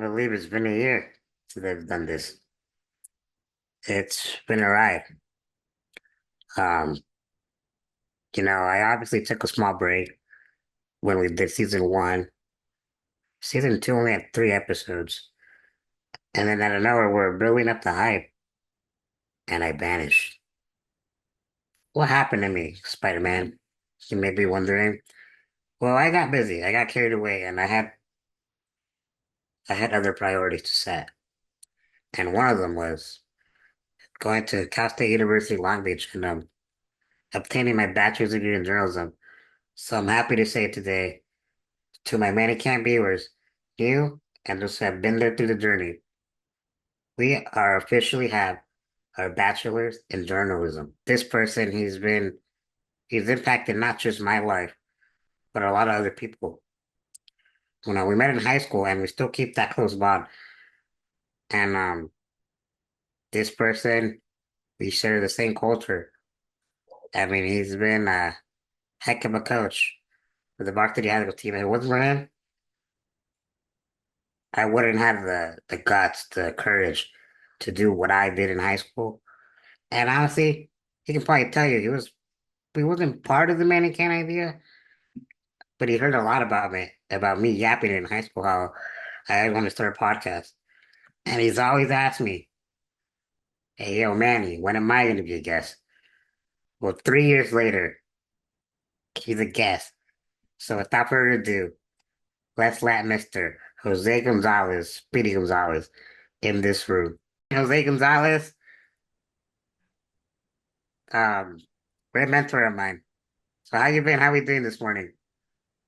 believe it's been a year since I've done this. It's been a ride. Um, I obviously took a small break when we did season one. Season two only had 3 episodes. And then out of nowhere, we're building up the hype, and I vanished. What happened to me, Spider-Man? You may be wondering. Well, I got busy. I got carried away, and I had other priorities to set. And one of them was going to Cal State University, Long Beach, and obtaining my bachelor's degree in journalism. So I'm happy to say today to my MannyCAN viewers, you and those who have been there through the journey, we are officially have our bachelors in journalism. This person, he's impacted not just my life, but a lot of other people. We met in high school and we still keep that close bond. And this person, we share the same culture. I mean, he's been a heck of a coach for the varsity athletic team. If it wasn't for him, I wouldn't have the guts, the courage to do what I did in high school. And honestly, he can probably tell you he wasn't part of the MannyCAN idea, but he heard a lot about me yapping in high school how I want to start a podcast. And he's always asked me, "Hey, yo, Manny, when am I going to be a guest?" Well, 3 years later, he's a guest. So without further ado, let's let Mr. Jose Gonzalez, Speedy Gonzalez, in this room. Jose Gonzalez, um, great mentor of mine. So how you been? How we doing this morning?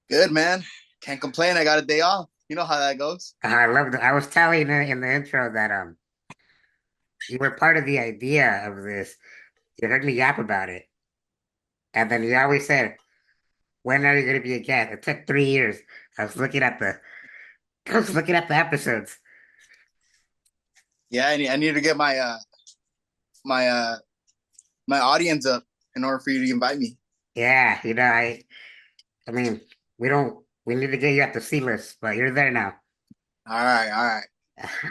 Good, man. Can't complain. I got a day off. You know how that goes. I love I was telling in the intro that you were part of the idea of this. You heard me yap about it, and then you always said, "When are you going to be a guest?" It took 3 years. I was looking at the I was looking at the episodes. Yeah, I need to get my my audience up in order for you to invite me. Yeah, I mean, we need to get you at the C list, but you're there now. All right.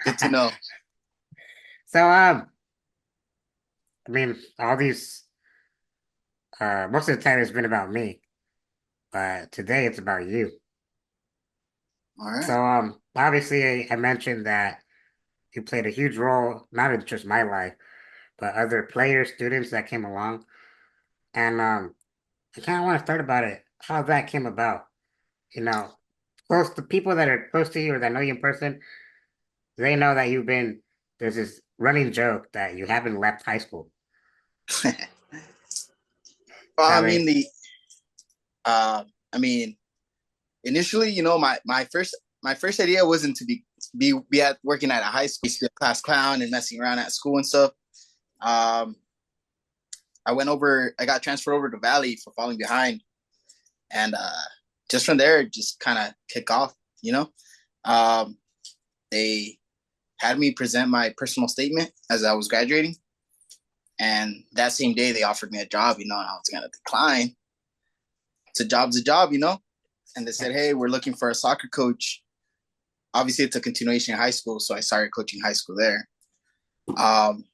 Good to know. So I mean, all these most of the time it's been about me, but today it's about you. All So right. obviously I mentioned that you played a huge role, not in just my life, but other players, students that came along. And I kind of want to start about it, how that came about. You know, close to people that are close to you or that know you in person, they know that there's this running joke that you haven't left high school. Well, I I mean, mean the uh I mean initially, my first idea wasn't to be at working at a high school, be a class clown and messing around at school and stuff. Um I got transferred over to Valley for falling behind, and just from there just kind of kick off, you know. Um they had me present my personal statement as I was graduating. And that same day, they offered me a job, and I was going to decline. It's a job. And they said, hey, we're looking for a soccer coach. Obviously, it's a continuation in high school. So I started coaching high school there. Um,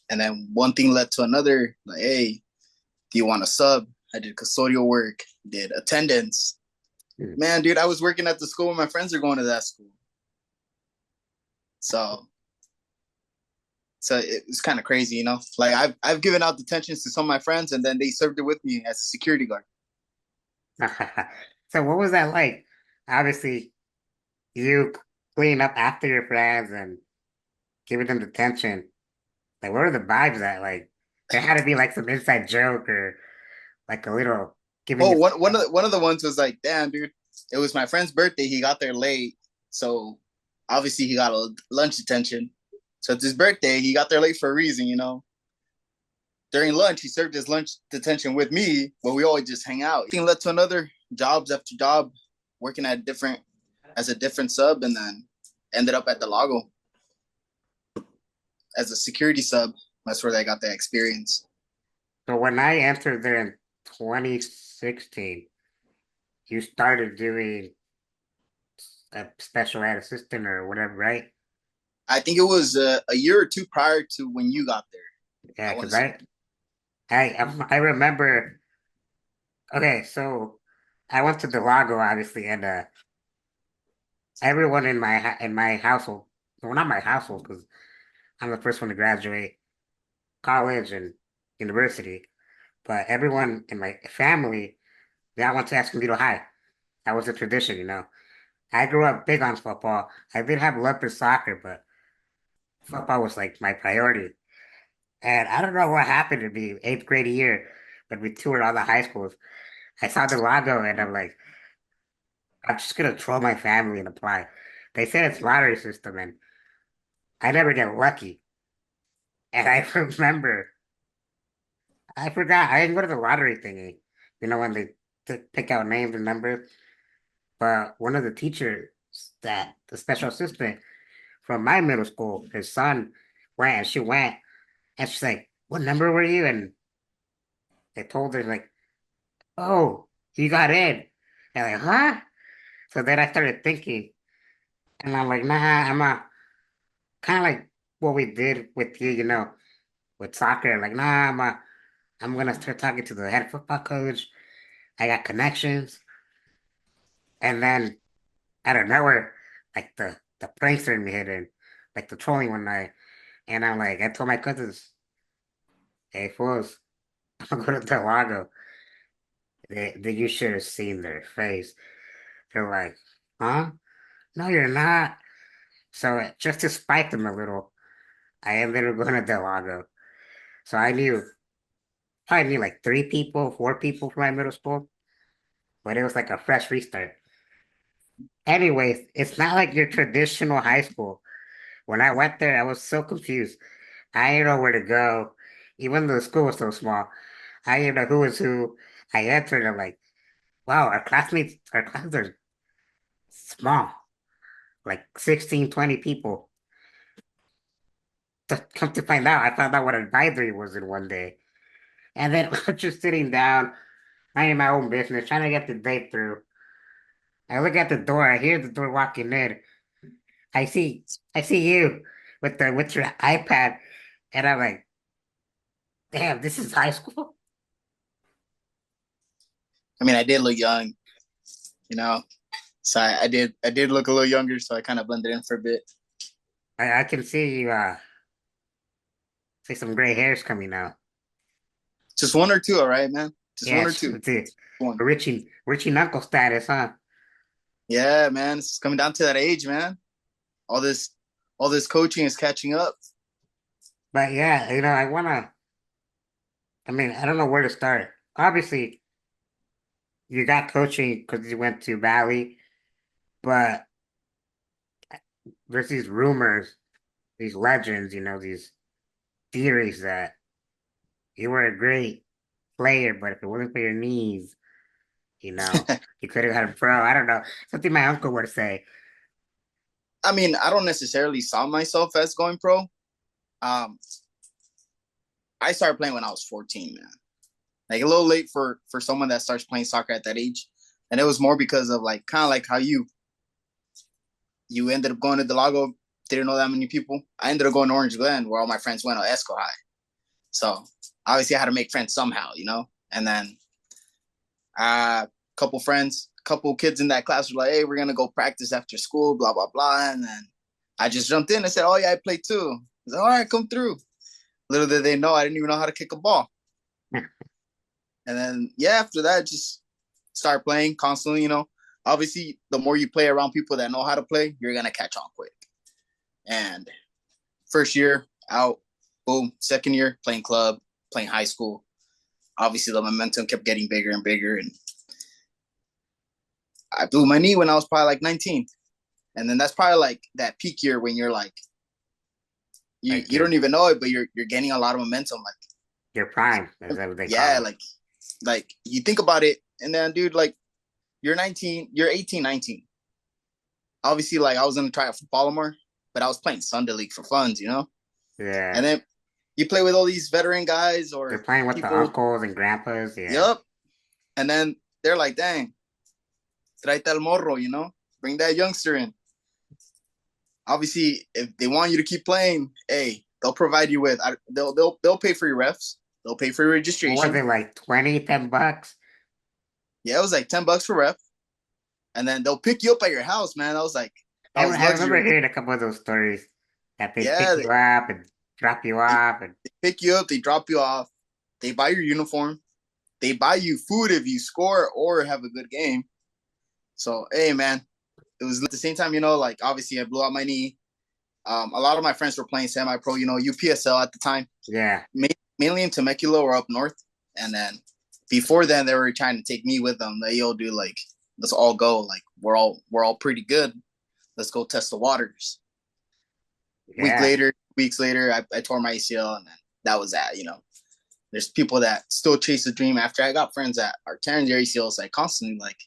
and then one thing led to another. Like, hey, do you want a sub? I did custodial work, did attendance. hmm. Man, dude, I was working at the school where my friends are going to that school. So it's kind of crazy. Like I've given out detentions to some of my friends, and then they served it with me as a security guard. So what was that like? Obviously, you cleaning up after your friends and giving them detention. Like, what were the vibes that like? There had to be like some inside joke or like a little giving Oh, you. one of the ones was like, damn, dude, it was my friend's birthday. He got there late, so obviously he got a lunch detention. So it's his birthday. He got there late for a reason. During lunch, he served his lunch detention with me, but we always just hang out. Thing led to another, jobs after job, working at different as a different sub, and then ended up at the Lago as a security sub. That's where I got that experience. So when I entered there in 2016, you started doing a special ed assistant or whatever, right? I think it was a year or two prior to when you got there. Yeah, I want because to say. I remember. Okay, so I went to the Lago, obviously, and everyone in in my household, well, not my household, because I'm the first one to graduate college and university, but everyone in my family, they all went to Escondido High. That was a tradition, you know. I grew up big on football. I did have love for soccer, but football was like my priority. And I don't know what happened to me eighth grade year when we toured all the high schools. I saw the logo and I'm like, I'm just gonna troll my family and apply. They said it's lottery system and I never get lucky. And I remember, I forgot, I didn't go to the lottery thingy. You know, when they pick out names and numbers. But one of the teachers that the special assistant from my middle school, his son went and she went and she's like, "What number were you?" And they told her like, "Oh, you got in." And like, huh? So then I started thinking, and I'm like, nah, I'm a kind of like what we did with you, you know, with soccer. Like, nah, I'm gonna start talking to the head football coach. I got connections, and then out of nowhere, like the prankster in me hit in, like the trolling one night, and I'm like, I told my cousins, "Hey, fools, I'm going to Del Lago." You should have seen their face. They're like, "Huh? No, you're not." So just to spite them a little, I ended up going to Del Lago. So I knew like three people, four people from my middle school, but it was like a fresh restart. Anyways, it's not like your traditional high school. When I went there, I was so confused. I didn't know where to go, even though the school was so small. I didn't know who was who. I entered and like, wow, our classes are small, like 16, 20 people. To come to find out, I found out what advisory was in one day. And then I'm just sitting down, minding my own business, trying to get the day through. I look at the door, I hear the door walking in. I see I see you with your iPad, and I'm like, damn, this is high school. I mean, I did look young, you know. So I did look a little younger, so I kind of blended in for a bit. I can see you see some gray hairs coming out. Just one or two, all right, man. Just Yeah, one or it's, two. it's a One. Richie Knuckle status, huh? Yeah, man. It's coming down to that age, man. All this, all this coaching is catching up. But yeah, you know, I mean, I don't know where to start. Obviously, you got coaching because you went to Valley, but there's these rumors, these legends, you know, these theories that you were a great player, but if it wasn't for your knees, you know, you could have had a pro. I don't know. Something my uncle would say. I mean, I don't necessarily saw myself as going pro. Um, I started playing when I was 14, man. Like a little late for someone that starts playing soccer at that age, and it was more because of like kind of like how you ended up going to Delago. Didn't know that many people. I ended up going to Orange Glen, where all my friends went, on Esco High. So obviously, I had to make friends somehow, you know. And then a couple friends, couple kids in that class were like, "Hey, we're gonna go practice after school," blah blah blah. And then I just jumped in and said, "Oh yeah, I play too." I was like, "All right, come through." Little did they know, I didn't even know how to kick a ball. And then yeah, after that, just start playing constantly. You know, obviously, the more you play around people that know how to play, you're gonna catch on quick. And first year out, boom. Second year playing club, playing high school. Obviously, the momentum kept getting bigger and bigger, and I blew my knee when I was probably like 19. And then that's probably like that peak year when you're like you Like you don't even know it, but you're gaining a lot of momentum. your prime, is that what they call Yeah, it? like you think about it, and then dude, like you're 19, you're 18, 19. Obviously, like I was gonna try out for Palomar, but I was playing Sunday League for funds, you know. Yeah, And then you play with all these veteran guys they're or playing with the people. uncles and grandpas. Yeah, Yup. And then they're like, dang, traita el morro, you know. Bring that youngster in. Obviously, if they want you to keep playing, hey, they'll provide you with. They'll pay for your refs. They'll pay for your What was registration. it like 20, $10? Yeah, it was like $10 for ref, and then they'll pick you up at your house, man. I was like, that was I remember luxury. hearing a couple of those stories that they pick Yeah, you up and drop you they, off and they pick you up, they drop you off, they buy your uniform, they buy you food if you score or have a good game. So, hey, man, it was at the same time, like obviously I blew out my knee. A lot of my friends were playing semi-pro, UPSL at the time, yeah, mainly in Temecula or up north. And then before then, they were trying to take me with them. They, yo, dude, like, let's all go. Like, we're all pretty good. Let's go test the waters. yeah, Weeks later, I tore my ACL, and then that was that. There's people that still chase the dream after. I got friends that are tearing their ACLs like constantly, like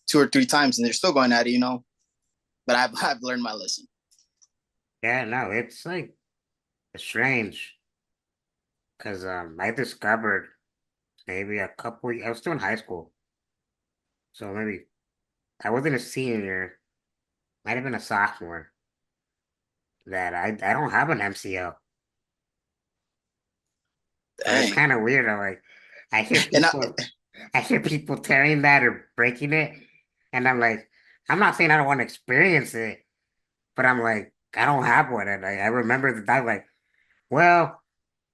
2 or 3 times, and they're still going at it. But I've learned my lesson. yeah. No, it's like strange because I discovered maybe a couple. I was still in high school, so maybe I wasn't a senior, might have been a sophomore. That I don't have an MCL, so it's Dang. kind of weird. I hear And I, people, I hear people tearing that or breaking it, and I'm like, I'm not saying I don't want to experience it, but I'm like, I don't have one, and I remember that I'm like, well,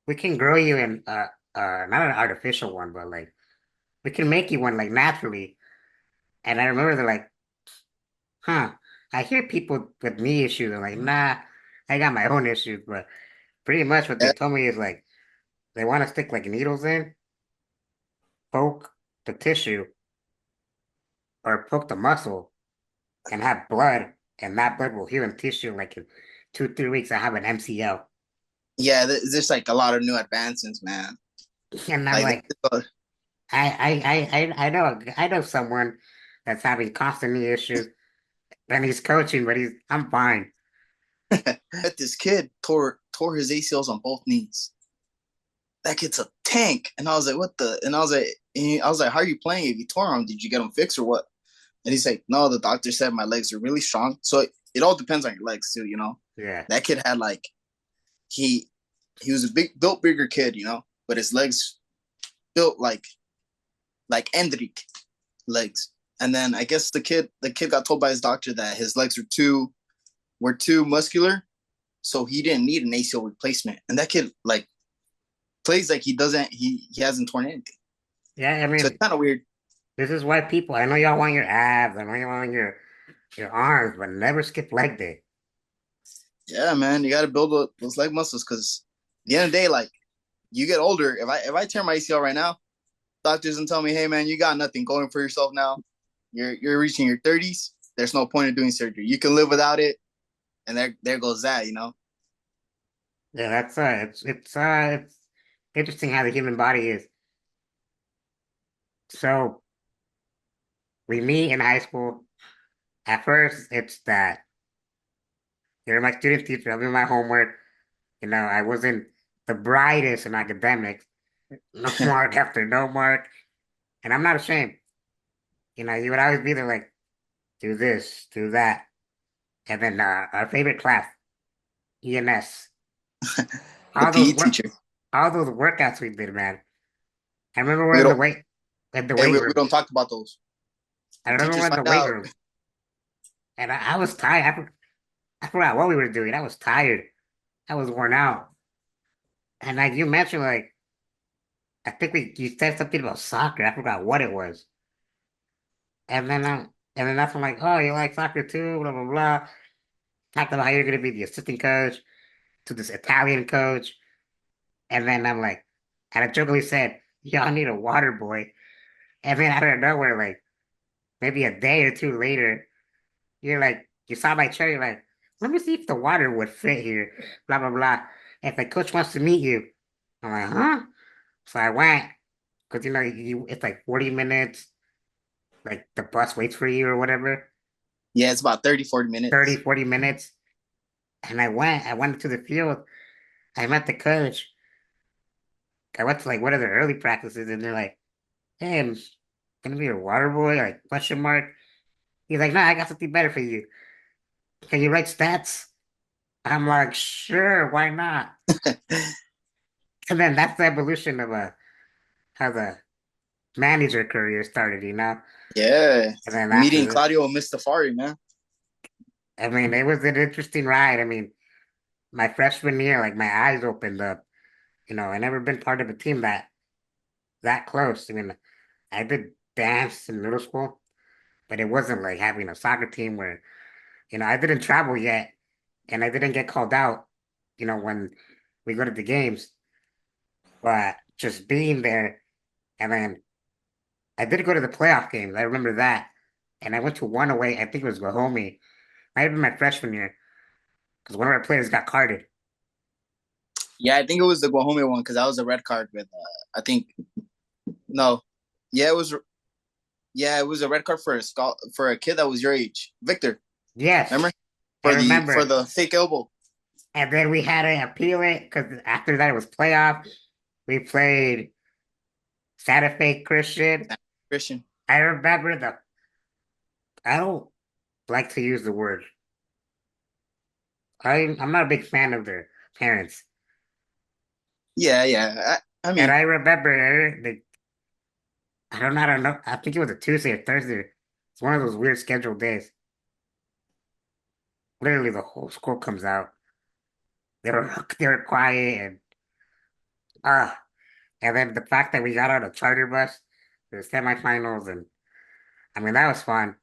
we can grow you in not an artificial one, but like we can make you one like naturally. And I remember they're like, huh. I hear people with knee issues. I'm like, nah, I got my own issues, but pretty much what they told me is like they want to stick like needles in, poke the tissue or poke the muscle and have blood, and that blood will heal in tissue like in 2, 3 weeks. I have an MCL, yeah, there's like a lot of new advancements, man. and I'm Like, like, I know someone that's having constant knee issues, and he's coaching, but I'm fine. this kid tore his ACLs on both knees. That kid's a tank, and I was like, what the? And I was like, how are you playing? If you tore them, did you get them fixed or what? And he's like, no, the doctor said my legs are really strong. So it all depends on your legs too. Yeah, That kid had like he he was a built bigger kid, but his legs built like Endrick legs. And then I guess the kid got told by his doctor that his legs were too muscular, so he didn't need an ACL replacement. And that kid like plays like he hasn't torn anything. yeah. I So it's mean, kind of weird. this is why people. I know y'all want your abs. I know you want your arms, but never skip leg day. Yeah, man, you got to build those leg muscles because at the end of the day, like you get older. If I tear my ACL right now, doctors can tell me, hey man, you got nothing going for yourself now. You're reaching your 30s. There's no point in doing surgery. You can live without it, and there goes that. Yeah, that's it's interesting how the human body is. So we meet in high school. At first, it's that you're my student teacher. I'll do my homework. I wasn't the brightest in academics. No mark after no mark, and I'm not ashamed. You would always be there like, do this, do that, and then our favorite class, ENS. The All those PE work, teacher. all those workouts we did, man. I remember we're We in the don't. weight in the Hey, weight we room. don't talk about those. I The remember we're teachers in the find weight out. room, and I was tired. I forgot what we were doing. I was tired. I was worn out. And like you mentioned, like I think you said something about soccer. I forgot what it was. And then that's when like, oh, you like soccer too, blah blah blah. Talked about how you're gonna be the assistant coach to this Italian coach. And then and I jokingly said, y'all need a water boy. And then out of nowhere, like maybe a day or two later, you're like, you saw my chair, you're like, let me see if the water would fit here, blah blah blah. If the coach wants to meet you, I'm like, huh? So I went, because it's like 40 minutes, like the bus waits for you or whatever, Yeah, it's about 30, 40 30, minutes. 40 minutes. And I went to the field. I met the coach. I went to like one of the early practices and they're like, hey, I'm gonna be your water boy, like question mark. He's like, no, I got something better for you. Can you write stats? I'm like, sure, why not? And then that's the evolution of how the manager career started, you know? Yeah, And then meeting after, Claudio Mustafari, man. I mean, it was an interesting ride. I mean, my freshman year, like my eyes opened up. You know, I never been part of a team that close. I mean, I did dance in middle school, but it wasn't like having a soccer team where, I didn't travel yet and I didn't get called out, when we go to the games. But just being there, and then I did go to the playoff games. I remember that. And I went to one away, I think it was Guahomie. Might have been my freshman year, because one of our players got carded. Yeah, I think it was the Guajome one because that was a red card with. I think no, yeah, it was. Yeah, it was a red card for for a kid that was your age, Victor. Yes, Remember I for remember. the fake elbow. And then we had to appeal it because after that it was playoff. We played Santa Fe Christian. Christian. I remember I don't like to use the word. I'm not a big fan of their parents. Yeah, yeah. I And mean, I remember I don't know. I think it was a Tuesday or Thursday. It's one of those weird scheduled days. Literally the whole school comes out. They were quiet ah and then the fact that we got on a charter bus to the semifinals, and I mean that was fun.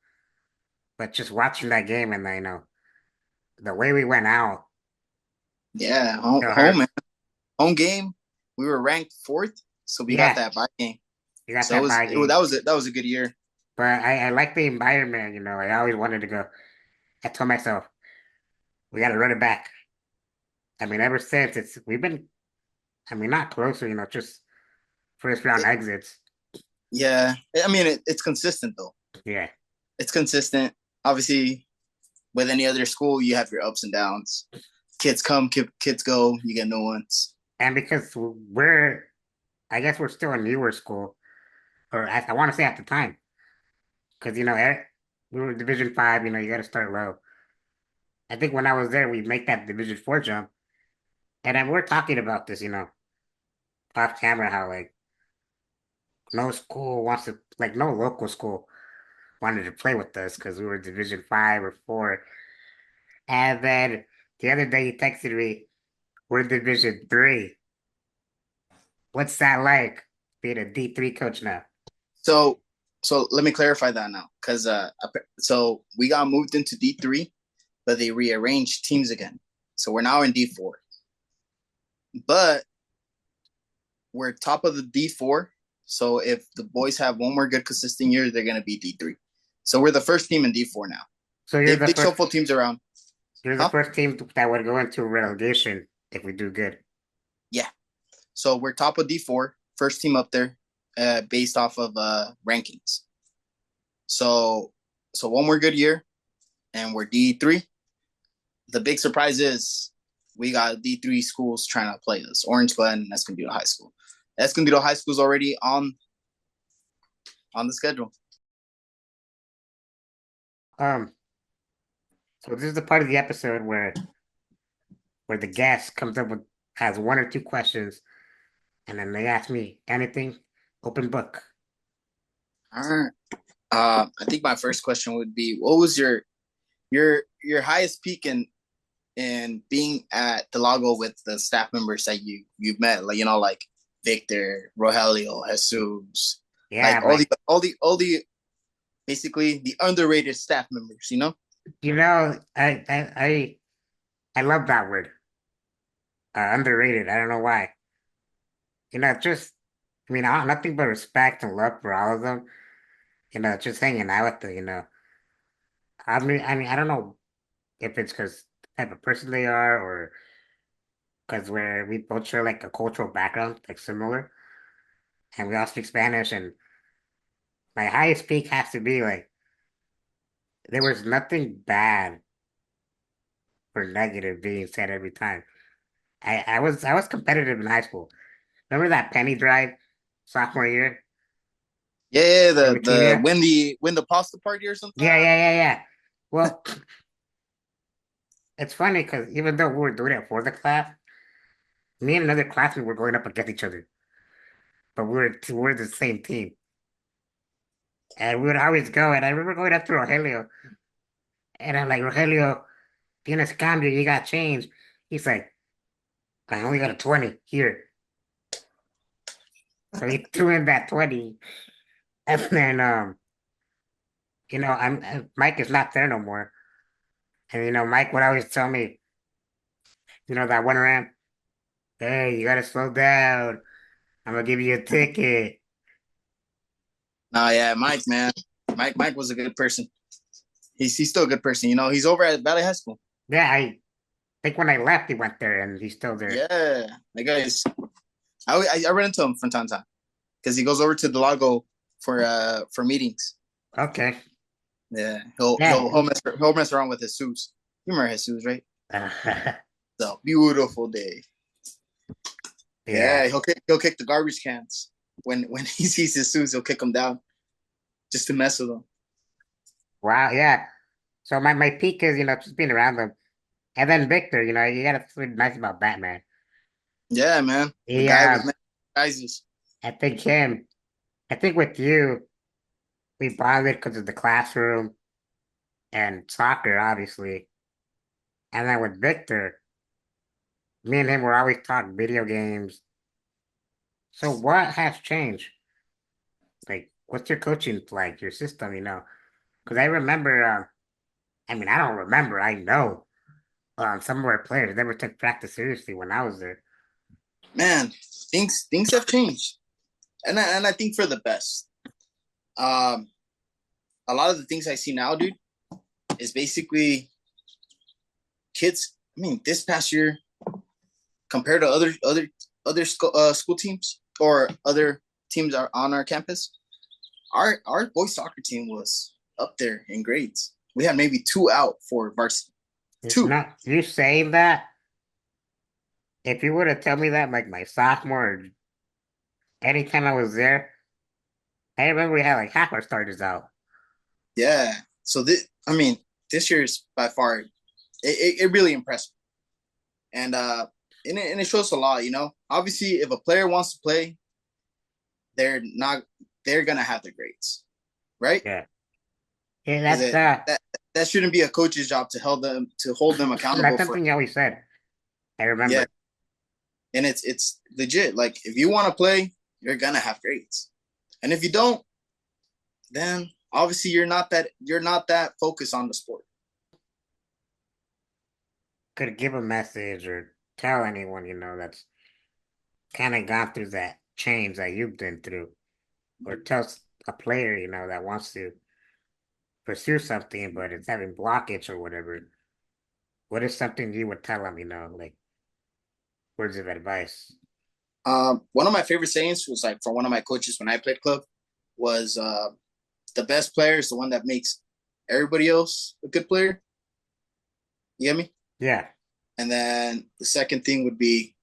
But just watching that game and the way we went out, yeah, it home hurt. man, home game. We were ranked fourth, so we got Yeah, that bye game. you got So that bye game. that was a good year. But I like the environment, I always wanted to go. I told myself, we gotta run it back. I mean, ever since we've been, I mean, not closer, just first round It, exits. yeah, I mean it's consistent though. Yeah. It's consistent. Obviously, with any other school, you have your ups and downs. Kids come, kids go. You get new ones. And because I guess we're still a newer school, or I want to say at the time, because, we were Division 5, you got to start low. I think when I was there, we make that Division 4 jump. And then we're talking about this, off camera, how like no school wants to, like no local school wanted to play with us because we were Division 5 or 4. And then the other day he texted me, we're Division 3. What's that like being a D3 coach now? So, so let me clarify that now, because so we got moved into D3, but they rearranged teams again. So we're now in D4, but we're top of the D4. So if the boys have one more good consistent year, they're gonna be D3. So we're the first team in D4 now. So They shuffle teams around, you're the huh? first team that would go into relegation if we do good. Yeah. So we're top of D4, first team up there, based off of rankings. So so one more good year, and we're D3. The big surprise is we got D3 schools trying to play us. Orange Glen and Escondido High School. Escondido High School is already on the schedule. Um, so this is the part of the episode where the guest comes up with has one or two questions, and then they ask me anything, open book. All right. I think my first question would be, what was your highest peak in being at the Lago with the staff members that you've met, like like Victor, Rogelio, Jesus, Yeah, like my, all the basically the underrated staff members, you know? I love that word, underrated. I don't know why. Just I mean, nothing but respect and love for all of them. Just hanging out with them. I don't know if it's because the type of person they are, or because we both share like a cultural background, like similar, and we all speak Spanish. And my highest peak has to be like there was nothing bad or negative being said every time. I was competitive in high school. Remember that penny drive sophomore year? Yeah, in the leukemia. win the pasta party or something Yeah, like yeah, yeah, yeah. Well, it's funny because even though we were doing it for the class, me and another classmate were going up against each other, but we were the same team, and we would always go. And I remember going up to Rogelio, and I'm like, Rogelio, tienes cambio, you got change. He's like, I only got a 20 here. So he threw in that 20. And then, Mike is not there no more. And, Mike would always tell me, that one around, hey, you gotta slow down. I'm gonna give you a ticket. that. Nah, yeah, Mike, man, Mike was a good person. He's still a good person. You know, he's over at Valley High School. Yeah, I think when I left, he went there and he's still there. Yeah, that guy. I run into him from time to time because he goes over to the Lago for meetings. Okay. Yeah, Yeah, he'll mess around with Jesus. You remember Jesus, right? The beautiful day. yeah. Yeah, he'll kick the garbage cans when he sees Jesus. He'll kick them down just to mess with them. Wow, yeah. So my peak is, just being around them. And then Victor, you gotta something nice about Batman. Yeah, man, the He, guy with many disguises. I think him, I think with you, we bonded because of the classroom and soccer, obviously. And then with Victor, me and him were always talking video games. So what has changed? Like, what's your coaching like, your system, Because I remember, I don't remember, I know some of our players never took practice seriously when I was there. Man, things have changed, and I think for the best. Um, a lot of the things I see now, dude, is basically kids. I mean, this past year compared to other school teams or other teams are on our campus, our boys soccer team was up there in grades. We had maybe two out for varsity. Two. Not you saying that, if you would have told me that like my sophomore or anytime I was there, I remember we had like half our starters out. Yeah. So I mean, this year's by far it really impressed me, and it shows a lot. You know, obviously, if a player wants to play, they're not they're gonna have their grades, right? Yeah. Yeah, Because that's that shouldn't be a coach's job to hold them accountable that's for. something you always said. I Yeah, remember. and it's legit. Like if you want to play, you're gonna have grades, and if you don't, then obviously you're not that focused on the sport. Could give a message or tell anyone, that's kind of gone through that change that you've been through, or tell a player, that wants to pursue something but it's having blockage or whatever. What is something you would tell them, like words of advice? One of my favorite sayings was like from one of my coaches when I played club was the best player is the one that makes everybody else a good player. You get me? Yeah. And then the second thing would be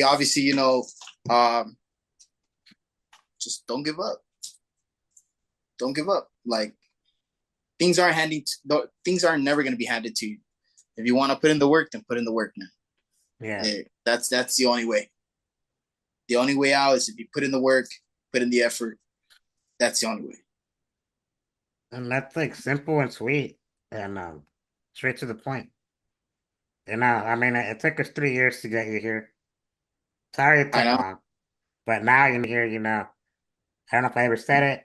obviously um, just don't give up. Don't give up. Like things are never going to be handed to you. If you want to put in the work, then put in the work, man. Yeah. That's the only way. The only way out is if you put in the work, put in the effort. That's the only way. And that's like simple and sweet and straight to the point. It took us 3 years to get you here. Sorry it I took know. long, but now you're here, I don't know if I ever said it.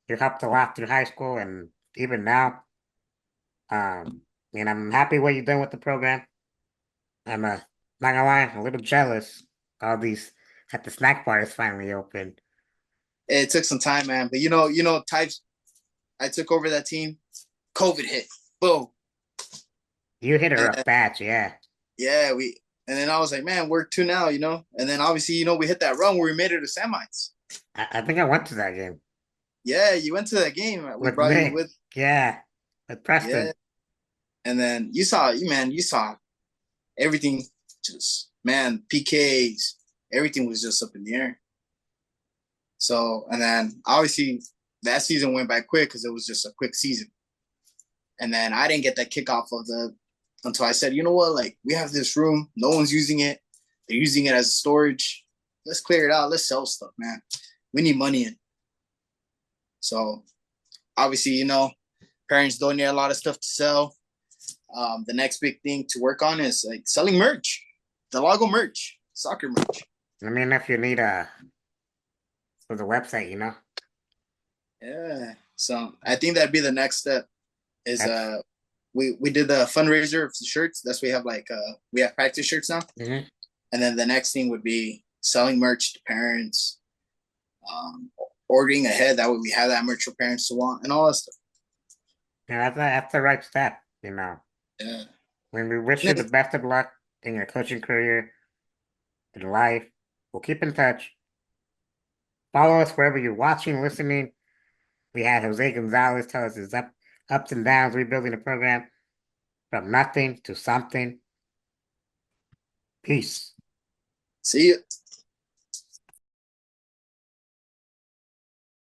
You helped a lot through high school and even now. I'm happy what you've done with the program. I'm not gonna lie, a little jealous. All these that the snack bar is finally open. It took some time, man. But types. I took over that team. COVID hit. Boom. You hit a And rough patch, yeah. yeah, and then I was like, man, where to now, And then obviously, we hit that run where we made it to semites. I think I went to that game Yeah, you went to that game. We with brought you Nick. with. Yeah, with Yeah. Preston. And then you saw everything just, man, PKs, everything was just up in the air. So, and then obviously that season went by quick because it was just a quick season. And then I didn't get that kickoff of the until I said, you know what, like we have this room, no one's using it. They're using it as storage. Let's clear it out. Let's sell stuff, man. We need money in. So obviously, parents donate a lot of stuff to sell. The next big thing to work on is like selling merch, the logo merch, soccer merch. I mean, if you need for the website, Yeah. So I think that'd be the next step. Is that's we did the fundraiser of the shirts. That's we have we have practice shirts now. mm-hmm. And then the next thing would be selling merch to parents, um, ordering ahead. That way we have that merch for parents to want and all that stuff. Yeah, that's the right step, Yeah. When we wish you And the best of luck in your coaching career, in life, we'll keep in touch. Follow us wherever you're watching, listening. We had Jose Gonzalez tell us his ups and downs rebuilding the program from nothing to something. Peace. see you.